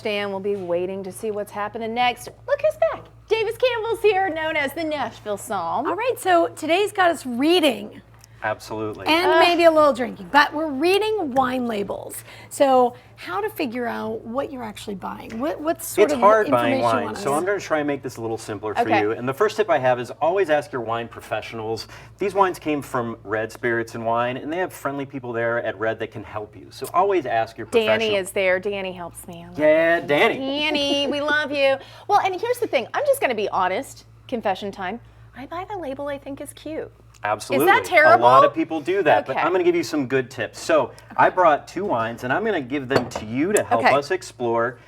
stand. We'll be waiting to see what's happening next. Look who's back. Davis Campbell's here, known as the Nashville Psalm. All right, so today's got us reading. Absolutely. And maybe a little drinking, but we're reading wine labels. So how to figure out what you're actually buying. What sort It's of hard information buying you wine, want so us? I'm going to try and make this a little simpler for Okay. you. And the first tip I have is always ask your wine professionals. These wines came from Red Spirits and Wine, and they have friendly people there at Red that can help you. So always ask your professional. Danny is there. Danny helps me. Yeah, Danny. Danny, we love you. Well, and here's the thing. I'm just going to be honest. Confession time. I buy the label I think is cute. Absolutely. Is that terrible? A lot of people do that, but Okay. I'm going to give you some good tips. So I brought 2 wines, and I'm going to give them to you to help Okay. us explore.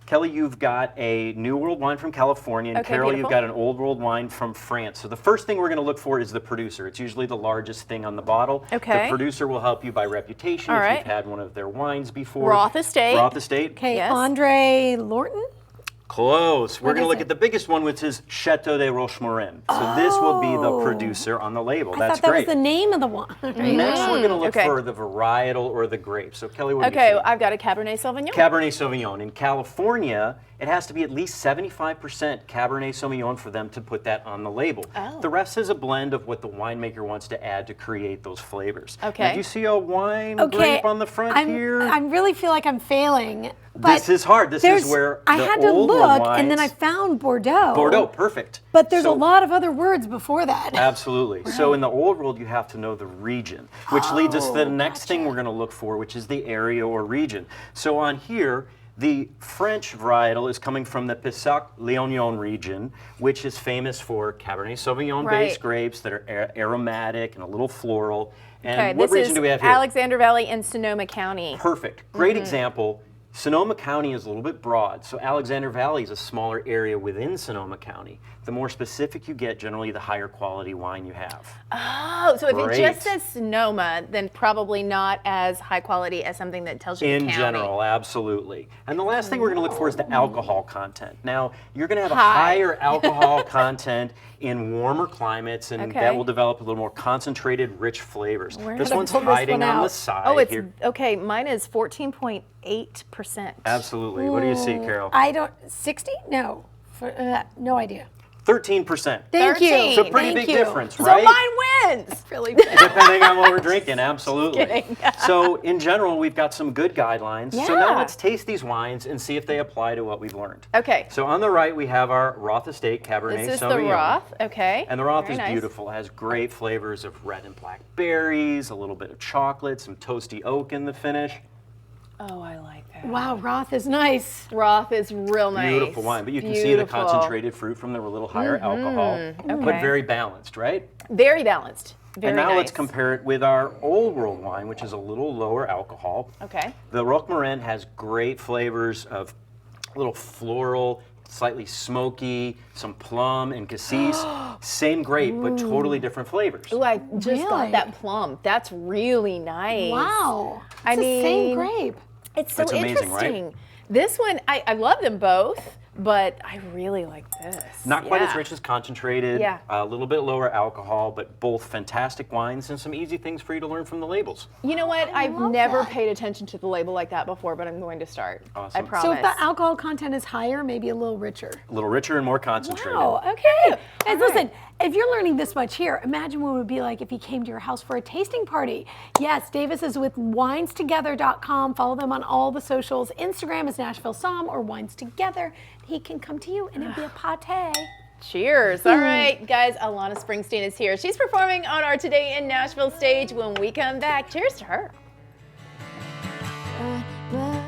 Kelly, you've got a New World wine from California, and Okay, Carol, beautiful. you've got an Old World wine from France. So the first thing we're going to look for is the producer. It's usually the largest thing on the bottle. Okay. The producer will help you by reputation All if right. you've had one of their wines before. Roth Estate. Roth Estate. Okay, Yes. Andre Lorton? Close. We're What going to is look it? at the biggest one, which is Chateau de Rocha Marin. So this will be the producer on the label. I That's thought that great. was the name of the wine. Next, we're going to look Okay. for the varietal or the grape. So, Kelly, what do you Okay, see? I've got a Cabernet Sauvignon. Cabernet Sauvignon. In California, it has to be at least 75% Cabernet Sauvignon for them to put that on the label. Oh. The rest is a blend of what the winemaker wants to add to create those flavors. Okay. Now, do you see a wine Okay, grape on the front here? I really feel like I'm failing. But This is hard. This is where I the had to old look, wines, and then I found Bordeaux. Bordeaux, perfect. But there's So- a lot of other words before that. Absolutely. So in the old world, you have to know the region, which leads us to the next thing we're going to look for, which is the area or region. So on here, the French varietal is coming from the Pessac-Léognan region, which is famous for Cabernet Sauvignon-based Right. grapes that are aromatic and a little floral. And Okay, what this region is do we have here? Alexander Valley and Sonoma County. Perfect. Great example. Sonoma County is a little bit broad, so Alexander Valley is a smaller area within Sonoma County. The more specific you get, generally the higher quality wine you have. Oh, so if it Great. just says Sonoma, then probably not as high quality as something that tells you the In county. general, absolutely. And the last thing we're going to look for is the alcohol content. Now, you're going to have a High. higher alcohol content in warmer climates, and Okay. that will develop a little more concentrated, rich flavors. We're This gonna one's pull this hiding one on the out. side Oh, it's here. okay. Mine is 14.8%. Absolutely. What do you see, Carol? I don't, 60? No, no idea. 13%. Thank 13. you. So pretty Thank big you. difference, So right? mine wins. Really bad. Depending on what we're drinking, absolutely. kidding. So in general, we've got some good guidelines. So Yeah. now let's taste these wines and see if they apply to what we've learned. Okay. So on the right, we have our Roth Estate Cabernet This is Sauvignon. the Roth. Okay. And the Roth Very is nice. beautiful. It has great flavors of red and black berries, a little bit of chocolate, some toasty oak in the finish. Oh, I like that. Wow, Roth is nice. Roth is real nice. Beautiful wine. But you can see the concentrated fruit from the little higher alcohol, but Okay. very balanced, right? Very balanced. Very and now nice. let's compare it with our Old World wine, which is a little lower alcohol. Okay. The Roch Marin has great flavors of a little floral, slightly smoky, some plum and cassis. Same grape, but totally different flavors. Ooh, I just Really? got that plum. That's really nice. Wow. I It's the same mean, grape. It's so That's amazing, right? interesting. This one, I love them both, but I really like this. Not quite as Yeah. rich as concentrated, Yeah. a little bit lower alcohol, but both fantastic wines and some easy things for you to learn from the labels. You know what? I've love never that. paid attention to the label like that before, but I'm going to start. Awesome. I promise. So if the alcohol content is higher, maybe a little richer. A little richer and more concentrated. Wow, okay. Guys, right. listen, if you're learning this much here, imagine what it would be like if he came to your house for a tasting party. Yes, Davis is with winestogether.com. Follow them on all the socials. Instagram is Nashville Psalm or Wines Together. He can come to you and it'd be a pate. Cheers. All right, guys, Alana Springsteen is here. She's performing on our Today in Nashville stage. When we come back, cheers to her.